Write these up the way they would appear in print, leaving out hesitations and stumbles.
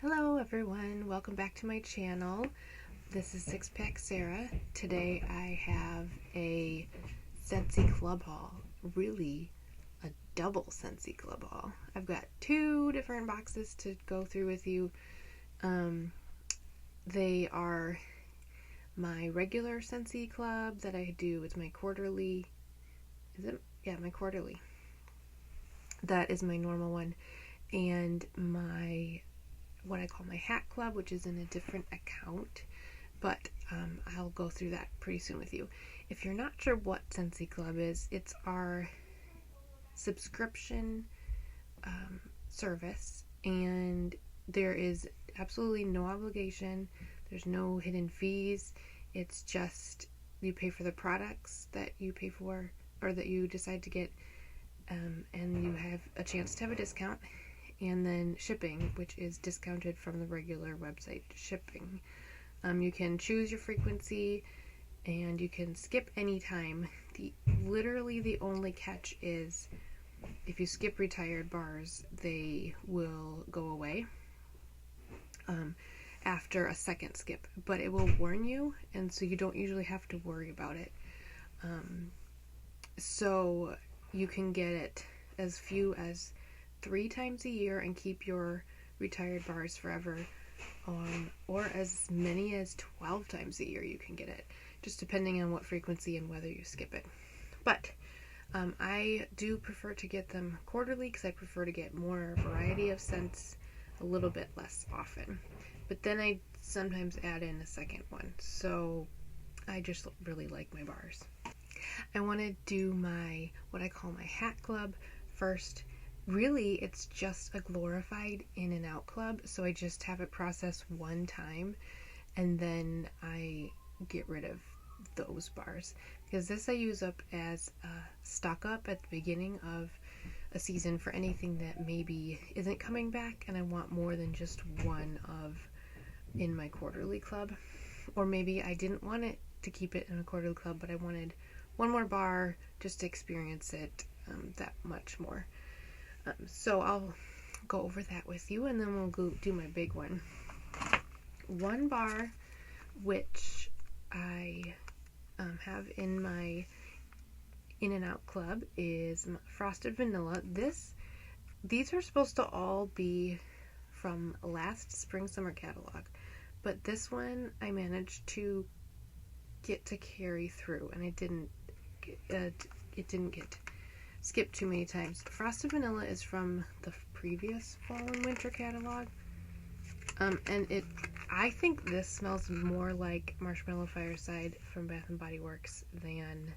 Hello everyone, welcome back to my channel. This is Six Pack Sarah. Today I have a Scentsy club haul, really a double Scentsy club haul. I've got two different boxes to go through with you. They are my regular Scentsy club that I do with my quarterly. My quarterly. That is my normal one. And what I call my hat club, which is in a different account, but I'll go through that pretty soon with you. If you're not sure what Scentsy Club is, it's our subscription service, and there is absolutely no obligation. There's no hidden fees. It's just you pay for the products that you pay for or that you decide to get, and you have a chance to have a discount. And then shipping, which is discounted from the regular website shipping. You can choose your frequency and you can skip anytime. Literally the only catch is if you skip retired bars, they will go away after a second skip, but it will warn you, and so you don't usually have to worry about it. So you can get it as few as 3 times a year and keep your retired bars forever, or as many as 12 times a year you can get it, just depending on what frequency and whether you skip it. But I do prefer to get them quarterly because I prefer to get more variety of scents a little bit less often. But then I sometimes add in a second one, so I just really like my bars. I want to do what I call my hat club first. Really, it's just a glorified in and out club, so I just have it processed one time and then I get rid of those bars, because this I use up as a stock up at the beginning of a season for anything that maybe isn't coming back and I want more than just one of in my quarterly club. Or maybe I didn't want it to keep it in a quarterly club, but I wanted one more bar just to experience it that much more. So I'll go over that with you, and then we'll go do my big one. One bar which I have in my in and out club is frosted vanilla. These are supposed to all be from last spring summer catalog, but this one I managed to get to carry through, and it didn't get skipped too many times. Frosted vanilla is from the previous fall and winter catalog, and I think this smells more like Marshmallow Fireside from Bath and Body Works than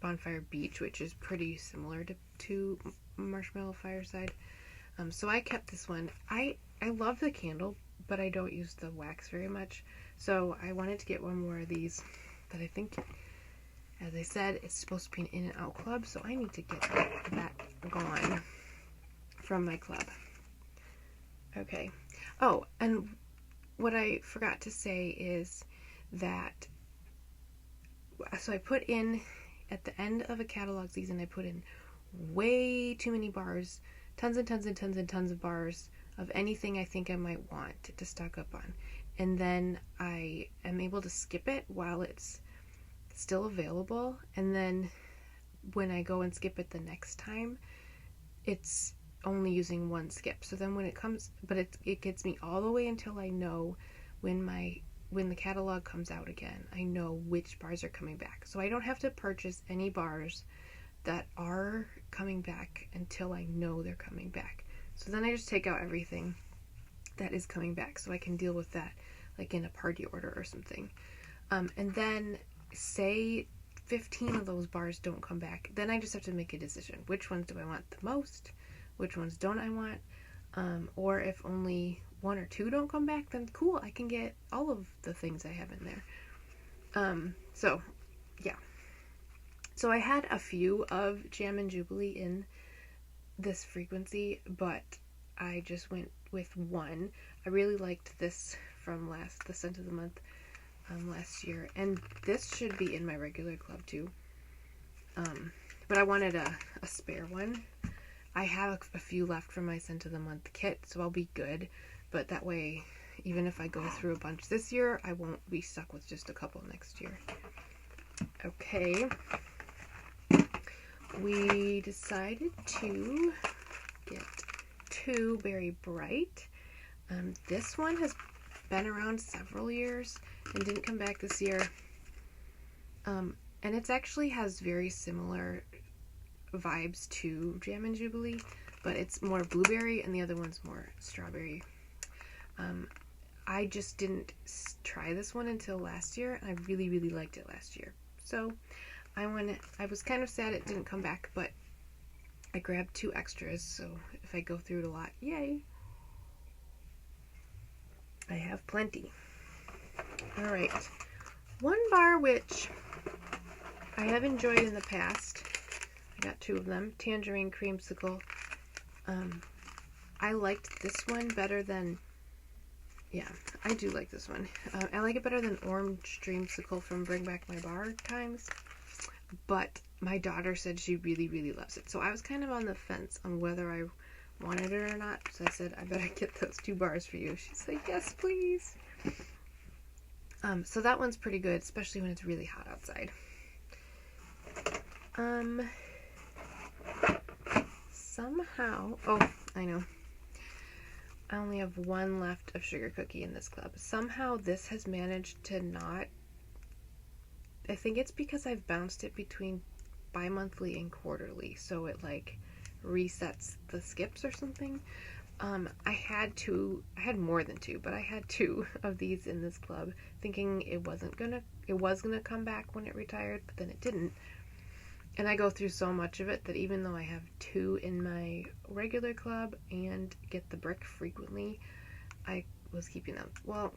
Bonfire Beach, which is pretty similar to Marshmallow Fireside. So I kept this one. I love the candle, but I don't use the wax very much, so I wanted to get one more of these that I think, as I said, it's supposed to be an in and out club, so I need to get that gone from my club. Okay. Oh, and what I forgot to say is that, so I put in, at the end of a catalog season, I put in way too many bars, tons and tons and tons and tons of bars of anything I think I might want to stock up on. And then I am able to skip it while it's still available, and then when I go and skip it the next time, it's only using one skip. So then when it comes, but it gets me all the way until I know when the catalog comes out again, I know which bars are coming back. So I don't have to purchase any bars that are coming back until I know they're coming back. So then I just take out everything that is coming back, so I can deal with that like in a party order or something. And then say 15 of those bars don't come back, then I just have to make a decision. Which ones do I want the most? Which ones don't I want? Or if only 1 or 2 don't come back, then cool, I can get all of the things I have in there. So yeah. So I had a few of Jam and Jubilee in this frequency, but I just went with one. I really liked this from the scent of the month last year, and this should be in my regular club too, but I wanted a spare one. I have a few left from my Scent of the Month kit, so I'll be good. But that way, even if I go through a bunch this year, I won't be stuck with just a couple next year. Okay. We decided to get two Berry Bright. This one has been around several years and didn't come back this year. And it actually has very similar vibes to Jam and Jubilee, but it's more blueberry and the other one's more strawberry. I just didn't try this one until last year, and I really, really liked it last year. So I was kind of sad it didn't come back, but I grabbed 2 extras, so if I go through it a lot, yay! I have plenty. Alright, one bar which I have enjoyed in the past, I got 2 of them, Tangerine Creamsicle. I liked this one better than, yeah, I do like this one. I like it better than Orange Dreamsicle from Bring Back My Bar times, but my daughter said she really, really loves it. So I was kind of on the fence on whether I wanted it or not, so I said, I better get those 2 bars for you. She's like, yes, please. So that one's pretty good, especially when it's really hot outside. Somehow, oh, I know. I only have 1 left of Sugar Cookie in this club. Somehow this has managed to not, I think it's because I've bounced it between bi-monthly and quarterly, so it like resets the skips or something. I had more than 2, but I had 2 of these in this club, thinking it was gonna come back when it retired, but then it didn't. And I go through so much of it that even though I have 2 in my regular club and get the brick frequently, I was keeping them. Well,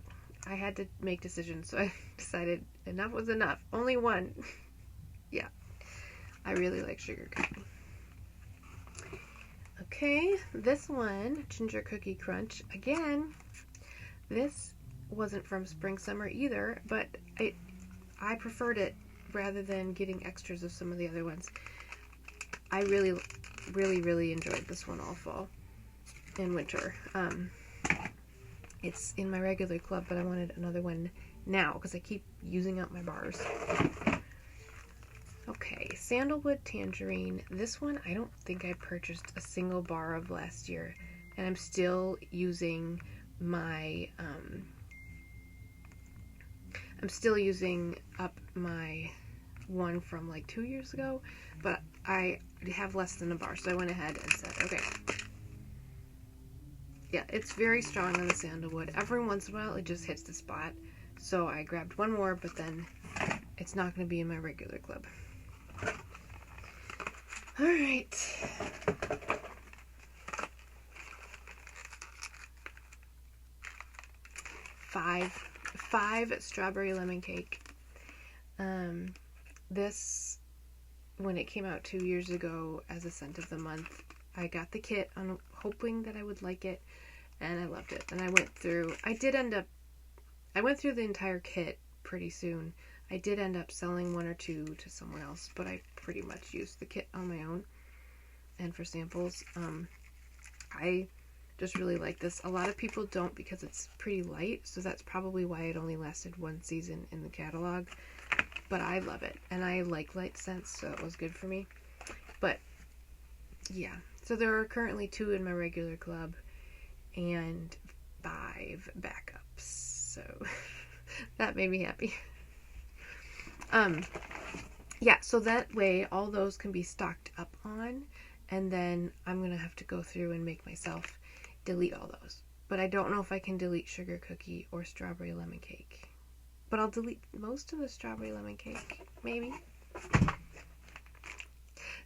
I had to make decisions, so I decided enough was enough. Only 1. Yeah. I really like Sugar Cookie. Okay, this one, Ginger Cookie Crunch. Again, this wasn't from Spring Summer either, but I preferred it rather than getting extras of some of the other ones. I really, really, really enjoyed this one all fall and winter. It's in my regular club, but I wanted another one now because I keep using up my bars. Okay, Sandalwood Tangerine. This one I don't think I purchased a single bar of last year, and I'm still using my I'm still using up my one from like 2 years ago, but I have less than a bar, so I went ahead and said, okay. Yeah, it's very strong on the sandalwood. Every once in a while, it just hits the spot. So I grabbed 1 more, but then it's not going to be in my regular club. Alright. 5 strawberry lemon cake. This, when it came out 2 years ago as a scent of the month, I got the kit on hoping that I would like it, and I loved it. And I went through the entire kit pretty soon. I did end up selling 1 or 2 to someone else, but I pretty much used the kit on my own and for samples. I just really like this. A lot of people don't because it's pretty light, so that's probably why it only lasted 1 season in the catalog. But I love it, and I like light scents, so it was good for me. But yeah, so there are currently 2 in my regular club and 5 backups, so that made me happy. Yeah, so that way all those can be stocked up on, and then I'm gonna have to go through and make myself delete all those. But I don't know if I can delete Sugar Cookie or Strawberry Lemon Cake. But I'll delete most of the Strawberry Lemon Cake, maybe.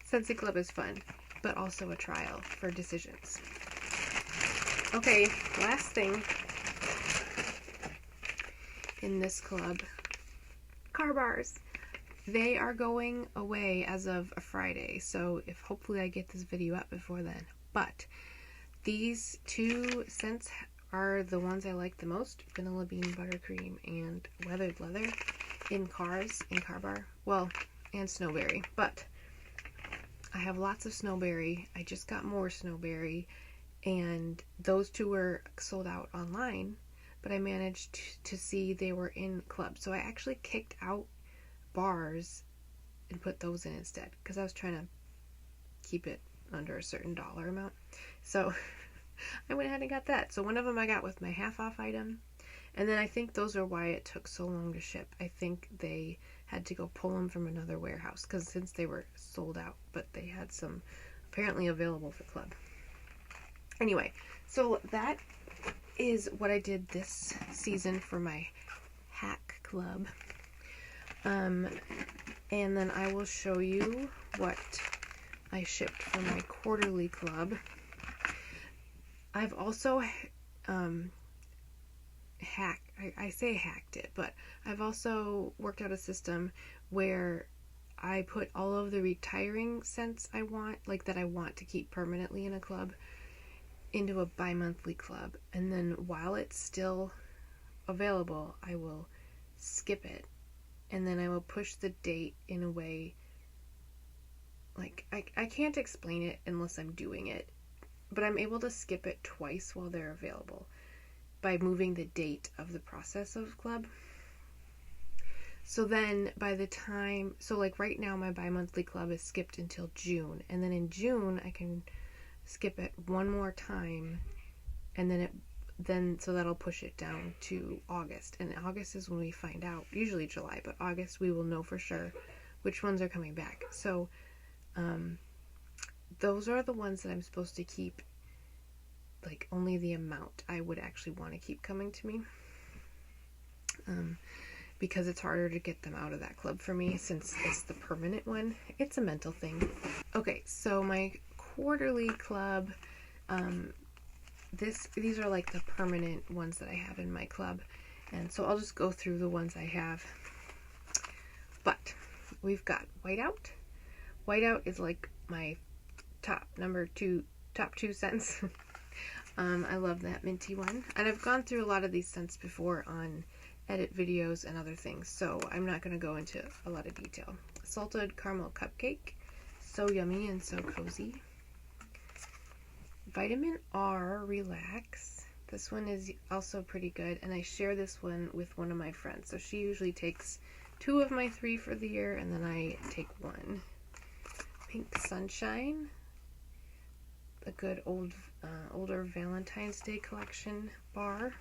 Scentsy Club is fun, but also a trial for decisions. Okay, last thing in this club, car bars. They are going away as of a Friday, so hopefully I get this video up before then. But these 2 scents are the ones I like the most: Vanilla Bean Buttercream and Weathered Leather in car bar. Well, and Snowberry. But I have lots of snowberry. I just got more snowberry, and those two were sold out online, but I managed to see they were in club. So I actually kicked out bars and put those in instead, because I was trying to keep it under a certain dollar amount. So I went ahead and got that. So one of them I got with my half off item, and then I think those are why it took so long to ship. I think they had to go pull them from another warehouse, because since they were sold out, but they had some apparently available for club. Anyway, so that is what I did this season for my hack club. And then I will show you what I shipped for my quarterly club. I've also hacked it, but I've also worked out a system where I put all of the retiring scents I want, like that I want to keep permanently in a club, into a bi-monthly club, and then while it's still available, I will skip it, and then I will push the date in a way, like, I can't explain it unless I'm doing it, but I'm able to skip it twice while they're available by moving the date of the process of club. So then by the time, so like right now my bi-monthly club is skipped until June, and then in June I can skip it one more time, and then so that'll push it down to August, and August is when we find out, usually July, but August we will know for sure which ones are coming back. So those are the ones that I'm supposed to keep, like only the amount I would actually want to keep coming to me, because it's harder to get them out of that club for me since it's the permanent one. It's a mental thing. Okay, so my quarterly club, these are like the permanent ones that I have in my club, and so I'll just go through the ones I have. But we've got Whiteout. Whiteout is like my top two scents. I love that minty one, and I've gone through a lot of these scents before on edit videos and other things, so I'm not going to go into a lot of detail. Salted caramel cupcake, so yummy and so cozy. Vitamin R Relax. This one is also pretty good, and I share this one with one of my friends, so she usually takes 2 of my 3 for the year, and then I take 1. Pink Sunshine, a good older Valentine's Day collection bar.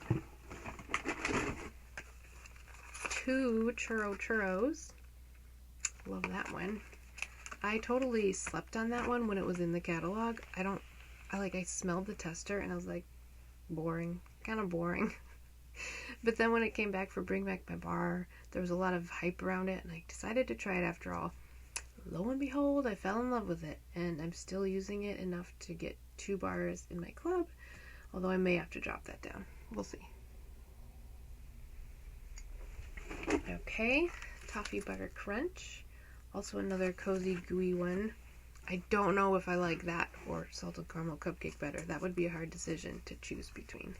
2 Churros. Love that one. I totally slept on that one when it was in the catalog. I smelled the tester and I was like, boring, kind of boring. But then when it came back for Bring Back My Bar, there was a lot of hype around it, and I decided to try it after all. Lo and behold, I fell in love with it, and I'm still using it enough to get 2 bars in my club, although I may have to drop that down. We'll see. Okay, Toffee Butter Crunch. Also another cozy, gooey one. I don't know if I like that or Salted Caramel Cupcake better. That would be a hard decision to choose between.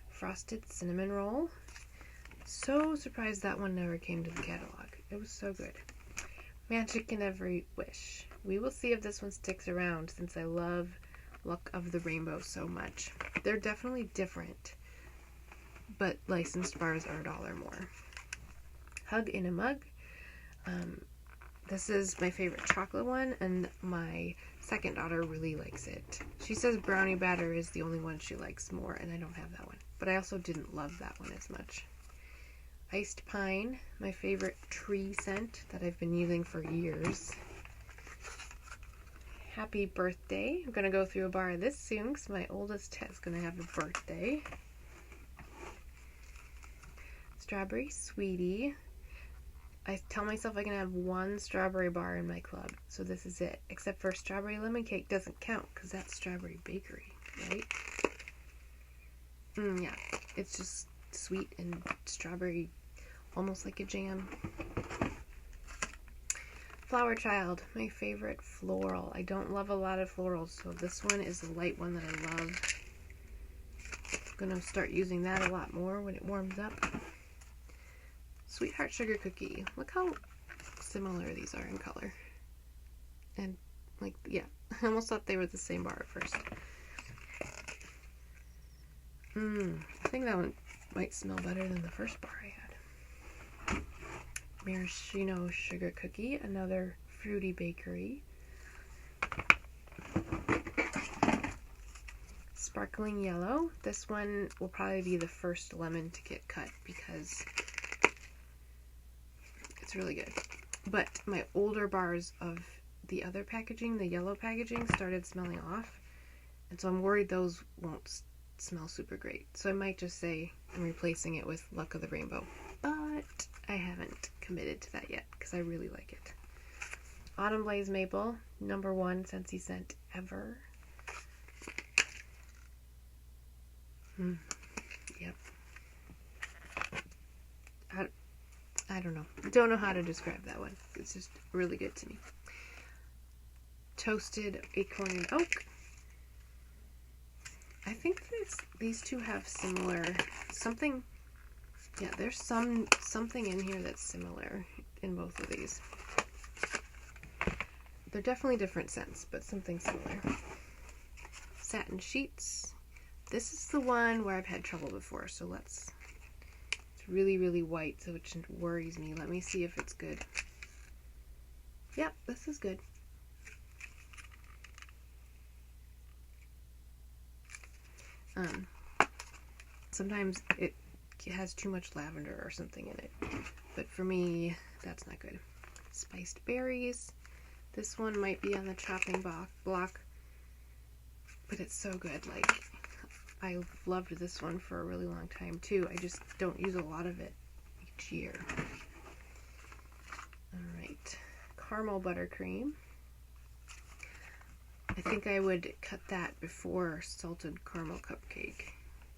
Frosted Cinnamon Roll. So surprised that one never came to the catalog. It was so good. Magic in Every Wish. We will see if this one sticks around, since I love Luck of the Rainbow so much. They're definitely different, but licensed bars are $1 more. Hug in a Mug. This is my favorite chocolate one, and my second daughter really likes it. She says brownie batter is the only one she likes more, and I don't have that one. But I also didn't love that one as much. Iced Pine, my favorite tree scent that I've been using for years. Happy Birthday. I'm going to go through a bar of this soon because my oldest is going to have a birthday. Strawberry Sweetie. I tell myself I can have 1 strawberry bar in my club, so this is it. Except for Strawberry Lemon Cake doesn't count because that's Strawberry Bakery, right? Yeah, it's just sweet and strawberry, almost like a jam. Flower Child, my favorite floral. I don't love a lot of florals, so this one is the light one that I love. I'm going to start using that a lot more when it warms up. Sweetheart Sugar Cookie. Look how similar these are in color. And Like, yeah, I almost thought they were the same bar at first. I think that one might smell better than the first bar I had. Maraschino sugar cookie, another fruity bakery. Sparkling yellow. This one will probably be the first lemon to get cut because it's really good. But my older bars of the other packaging, the yellow packaging, started smelling off. And so I'm worried those won't smell super great. So I might just say I'm replacing it with Luck of the Rainbow. But I haven't committed to that yet because I really like it. Autumn Blaze Maple, #1 Scentsy scent ever. Yep. I don't know. Don't know how to describe that one. It's just really good to me. Toasted Acorn and Oak. I think these two have similar something. Yeah, there's something in here that's similar in both of these. They're definitely different scents, but something similar. Satin Sheets. This is the one where I've had trouble before, so it's really, really white, so it worries me. Let me see if it's good. Yep, this is good. Sometimes it has too much lavender or something in it, but for me, that's not good. Spiced Berries. This one might be on the chopping block, but it's so good. Like, I loved this one for a really long time too. I just don't use a lot of it each year. Alright, Caramel Buttercream. I think I would cut that before Salted Caramel Cupcake.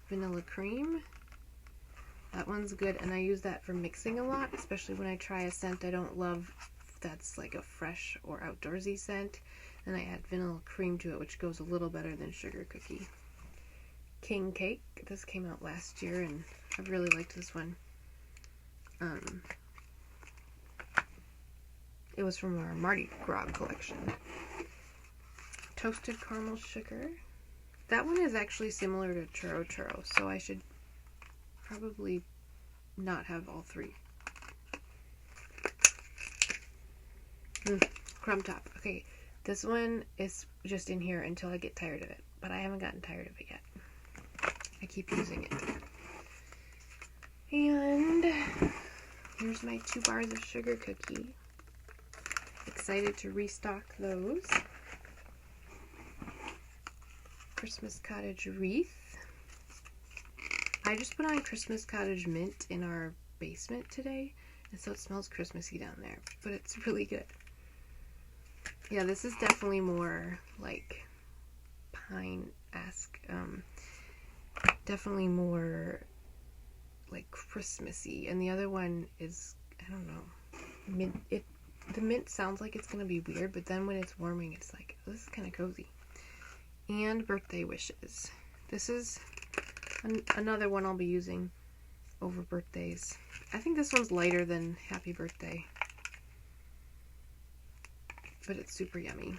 Vanilla Cream. That one's good, and I use that for mixing a lot, especially when I try a scent I don't love that's like a fresh or outdoorsy scent. And I add vanilla cream to it, which goes a little better than sugar cookie. King Cake. This came out last year, and I've really liked this one. It was from our Mardi Gras collection. Toasted Caramel Sugar. That one is actually similar to Churro Churro, so I should probably not have all three. Crumb Top. Okay, this one is just in here until I get tired of it, but I haven't gotten tired of it yet. I keep using it. And here's my 2 bars of sugar cookie. Excited to restock those. Christmas Cottage Wreath. I just put on Christmas Cottage Mint in our basement today, and so it smells Christmassy down there, but it's really good. Yeah, this is definitely more like pine-esque, definitely more like Christmassy, and the other one is, I don't know, the mint sounds like it's gonna be weird, but then when it's warming, it's like, oh, this is kind of cozy. And Birthday Wishes. This is another one I'll be using over birthdays. I think this one's lighter than Happy Birthday, but it's super yummy.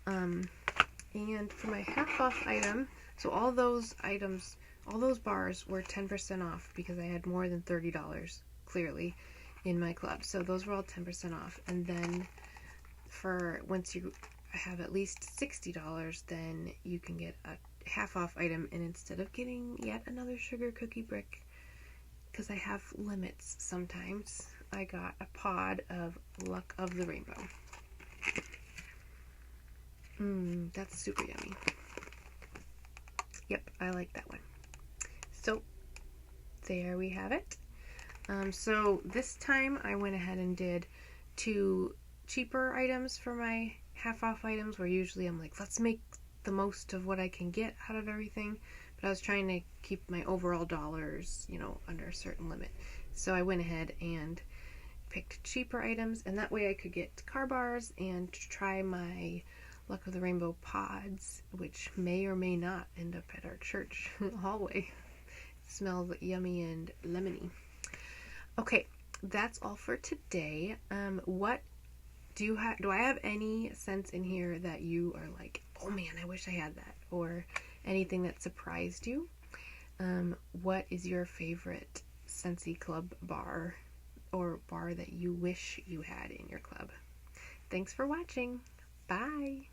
And for my half off item, so all those items, all those bars were 10% off because I had more than $30 clearly in my club. So those were all 10% off. And then for once you have at least $60, then you can get a half off item, and instead of getting yet another sugar cookie brick, because I have limits sometimes, I got a pod of Luck of the Rainbow. That's super yummy. Yep, I like that one. So there we have it. So this time I went ahead and did 2 cheaper items for my half off items, where usually I'm like, let's make the most of what I can get out of everything, but I was trying to keep my overall dollars, you know, under a certain limit. So I went ahead and picked cheaper items, and that way I could get car bars and try my Luck of the Rainbow pods, which may or may not end up at our church hallway. It smells yummy and lemony. Okay, that's all for today. What do I have any scents in here that you are like, oh man, I wish I had that, or anything that surprised you? What is your favorite Scentsy Club bar, or bar that you wish you had in your club? Thanks for watching. Bye.